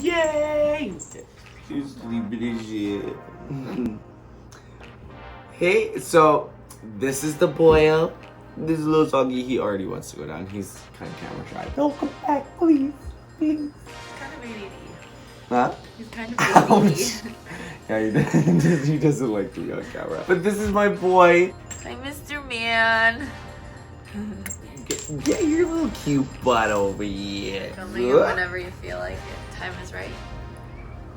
Yay! She's sleeping as shit. Hey, so this is the boyo. This is a little soggy. He already wants to go down. He's kind of camera shy. Don't come back, please. Please. He's kind of ADD. Huh? He's kind of ADD. Yeah, he doesn't like to be on camera. But this is my boy. Hi, Mr. Man. Get your little cute butt over here. Filming it whenever you feel like it. Time is right.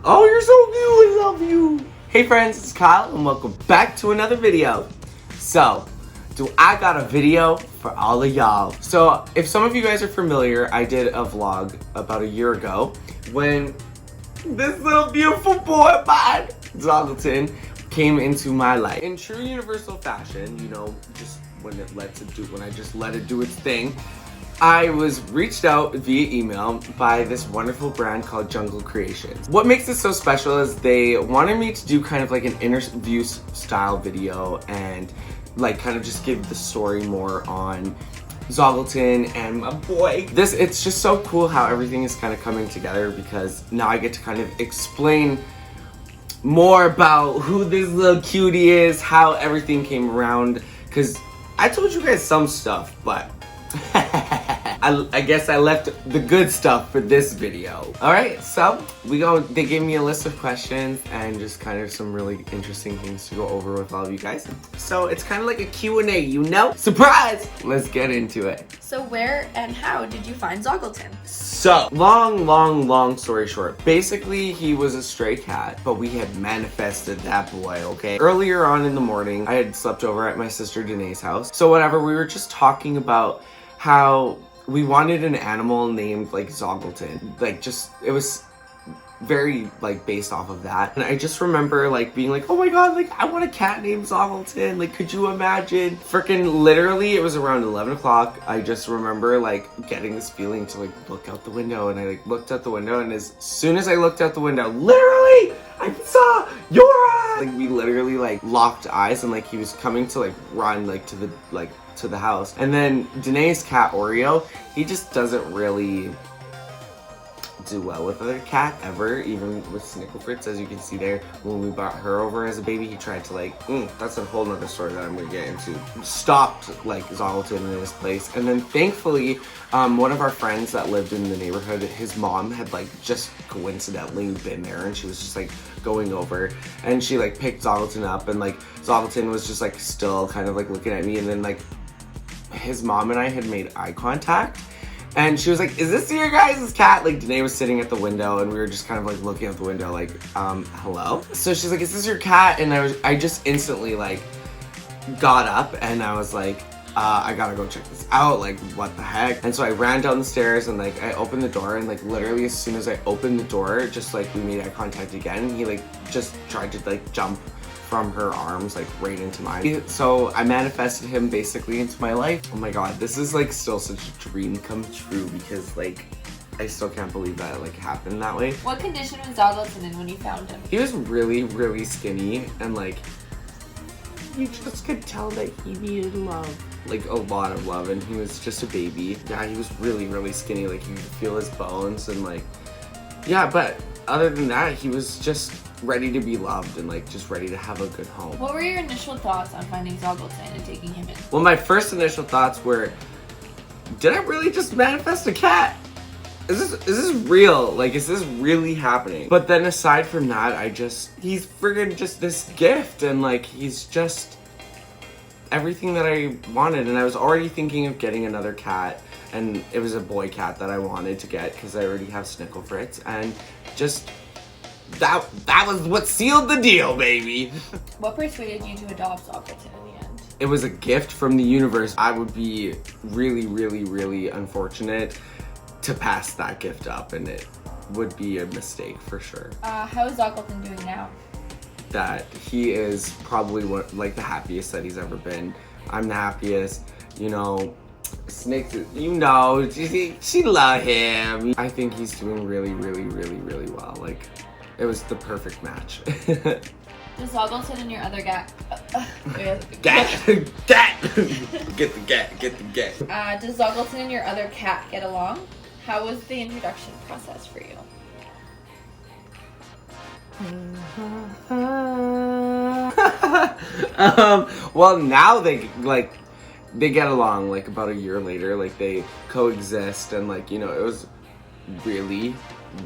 Oh, you're so cute. I love you. Hey friends, it's Kyle and welcome back to another video. So, I got a video for all of y'all. So, if some of you guys are familiar, I did a vlog about a year ago when this little beautiful boy, man, Docelton, came into my life. In true universal fashion, you know, just when I just let it do its thing, I was reached out via email by this wonderful brand called Jungle Creations. What makes this so special is they wanted me to do kind of like an interview style video and like kind of just give the story more on Docelton and my boy. It's just so cool how everything is kind of coming together because now I get to kind of explain more about who this little cutie is, how everything came around, because I told you guys some stuff, but I guess I left the good stuff for this video. Alright, so they gave me a list of questions and just kind of some really interesting things to go over with all of you guys. So it's kind of like a Q&A, you know? Surprise! Let's get into it. So where and how did you find Docelton? So, long story short. Basically, he was a stray cat, but we had manifested that boy, okay? Earlier on in the morning, I had slept over at my sister Danae's house. So whatever, we were just talking about how we wanted an animal named like Docelton. Like it was very like based off of that. And I just remember like being like, oh my god, like I want a cat named Docelton. Like could you imagine? Freaking literally it was around 11 o'clock. I just remember like getting this feeling to like look out the window, and I like looked out the window, and as soon as I looked out the window, literally I saw your eyes. Like we literally like locked eyes, and like he was coming to like run like to the house. And then Danae's cat Oreo, he just doesn't really do well with other cat ever, even with Snicklefritz, as you can see there. When we brought her over as a baby, he tried to like that's a whole nother story that I'm gonna get into. Stopped like Docelton in his place. And then thankfully one of our friends that lived in the neighborhood, his mom had like just coincidentally been there, and she was just like going over, and she like picked Docelton up, and like Docelton was just like still kind of like looking at me, and then like his mom and I had made eye contact, and she was like, is this your guys' cat? Like Danae was sitting at the window, and we were just kind of like looking out the window like, hello? So she's like, is this your cat? And I just instantly like got up, and I was like, I gotta go check this out, like what the heck? And so I ran down the stairs, and like I opened the door, and like literally as soon as I opened the door, just like we made eye contact again, he like just tried to like jump from her arms like right into mine. So I manifested him basically into my life. Oh my god, this is like still such a dream come true, because like I still can't believe that it like happened that way. What condition was Docelton in when you found him? He was really skinny, and like you just could tell that he needed love, like a lot of love, and he was just a baby. Yeah, he was really skinny, like you could feel his bones, and like yeah, but other than that, he was just ready to be loved and like just ready to have a good home. What were your initial thoughts on finding Docelton and taking him in? Well, my first initial thoughts were, did I really just manifest a cat? Is this real? Like, is this really happening? But then aside from that, he's friggin' just this gift, and like he's just everything that I wanted. And I was already thinking of getting another cat, and it was a boy cat that I wanted to get because I already have Snicklefritz, and just that was what sealed the deal, baby. What persuaded you to adopt Docelton in the end? It was a gift from the universe. I would be really unfortunate to pass that gift up, and it would be a mistake for sure. How is Docelton doing now? That he is probably like the happiest that he's ever been. I'm the happiest, you know. Snakes, you know, she love him. I think he's doing really well. Like, it was the perfect match. Does Docelton and your other cat Get the does Docelton and your other cat get along? How was the introduction process for you? Well, now they get along like about a year later. Like they coexist, and like, you know, it was really,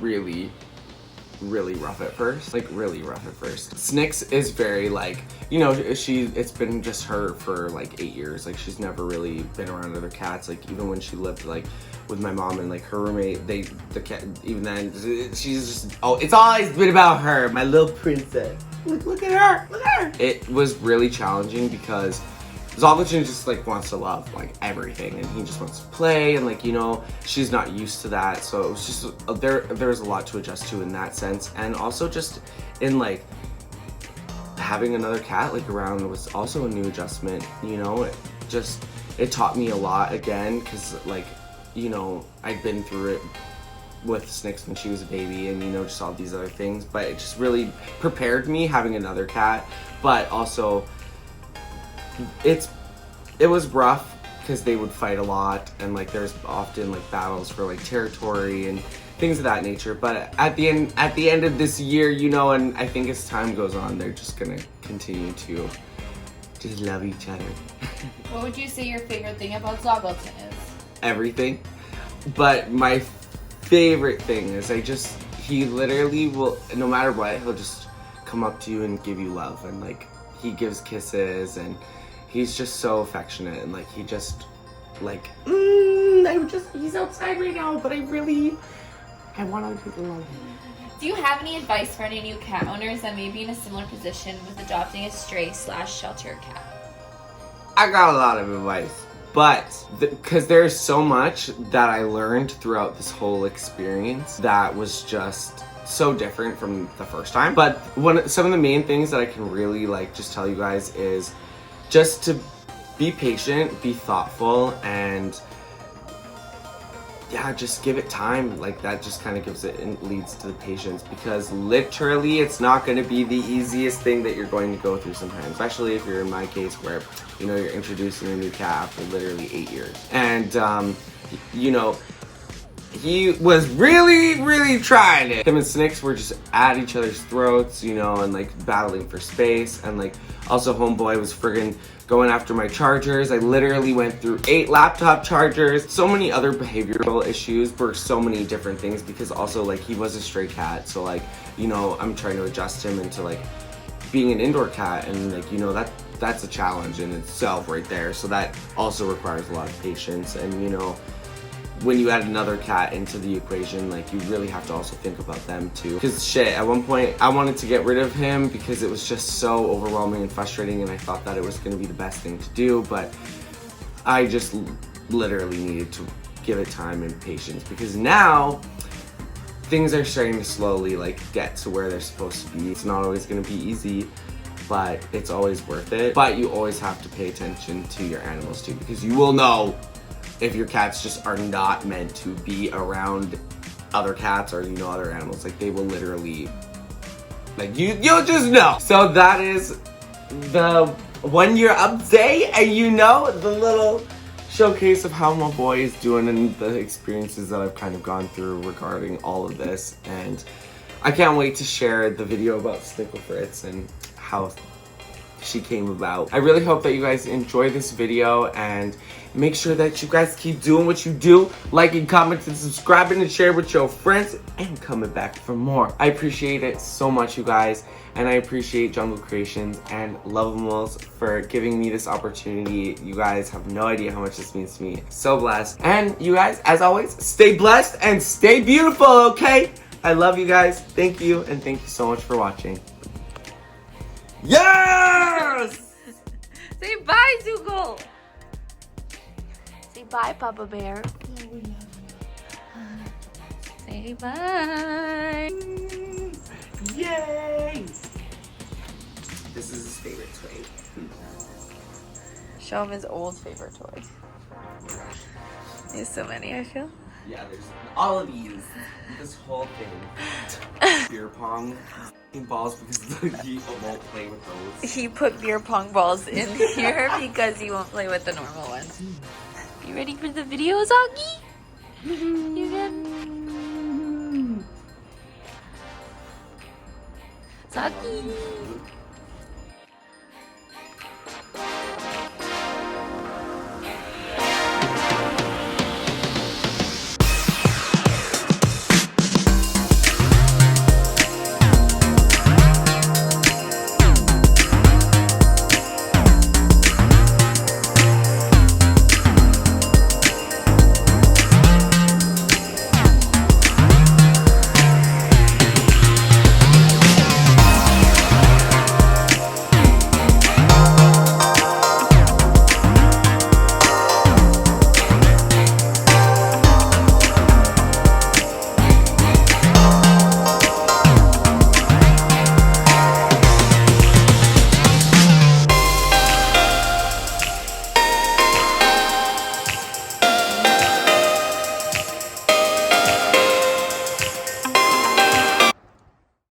really, really rough at first. Like really rough at first. Snicks is very like, you know, it's been just her for like 8 years. Like she's never really been around other cats. Like even when she lived like with my mom and like her roommate, the cat, even then she's just, oh, it's always been about her, my little princess. Look at her, look at her. It was really challenging because Docelton just like wants to love like everything, and he just wants to play, and like, you know, she's not used to that, so it was just there's a lot to adjust to in that sense. And also just in like having another cat like around was also a new adjustment, you know. It taught me a lot again, because like, you know, I'd been through it with Snicks when she was a baby, and you know, just all these other things, but it just really prepared me having another cat. But also it was rough because they would fight a lot, and like there's often like battles for like territory and things of that nature. But at the end of this year, you know, and I think as time goes on, they're just gonna continue to just love each other. What would you say your favorite thing about Docelton is? Everything. But my favorite thing is he literally will, no matter what, he'll just come up to you and give you love, and like he gives kisses, and he's just so affectionate, and like he just like he's outside right now, but I want other people to love him. Do you have any advice for any new cat owners that may be in a similar position with adopting a stray/shelter cat? I got a lot of advice, but because there's so much that I learned throughout this whole experience that was just so different from the first time. But some of the main things that I can really like just tell you guys is just to be patient, be thoughtful, and yeah, just give it time. Like that just kind of gives it and leads to the patience, because literally it's not going to be the easiest thing that you're going to go through sometimes, especially if you're in my case where, you know, you're introducing a new cat after literally 8 years. And you know, he was really, really trying it. Him and Snicks were just at each other's throats, you know, and like battling for space. And like also homeboy was friggin' going after my chargers. I literally went through 8 laptop chargers. So many other behavioral issues for so many different things, because also like he was a stray cat. So like, you know, I'm trying to adjust him into like being an indoor cat, and like, you know, that's a challenge in itself right there. So that also requires a lot of patience. And you know, when you add another cat into the equation, like you really have to also think about them too. Because shit, at one point I wanted to get rid of him because it was just so overwhelming and frustrating, and I thought that it was going to be the best thing to do, but I just literally needed to give it time and patience, because now things are starting to slowly like get to where they're supposed to be. It's not always going to be easy, but it's always worth it. But you always have to pay attention to your animals too, because you will know if your cats just are not meant to be around other cats or, you know, other animals. Like they will literally, like you'll just know. So that is the 1 year update, and you know, the little showcase of how my boy is doing and the experiences that I've kind of gone through regarding all of this. And I can't wait to share the video about Snicklefritz and how she came about. I really hope that you guys enjoy this video, and make sure that you guys keep doing what you do, liking, commenting, subscribing, and share with your friends, and coming back for more. I appreciate it so much, you guys, and I appreciate Jungle Creations and Lovimals for giving me this opportunity. You guys have no idea how much this means to me. So blessed. And you guys, as always, stay blessed and stay beautiful, okay? I love you guys. Thank you, and thank you so much for watching. Yes! Say bye, Dougal. Say bye, Papa Bear. Oh, we love you. Say bye. Yay! This is his favorite toy. Show him his old favorite toy. There's so many, I feel. Yeah, there's all of these. This whole thing. Beer pong balls, because he won't play with those. He put beer pong balls in here because he won't play with the normal ones. You ready for the video, Zoggy? You good? Sucky.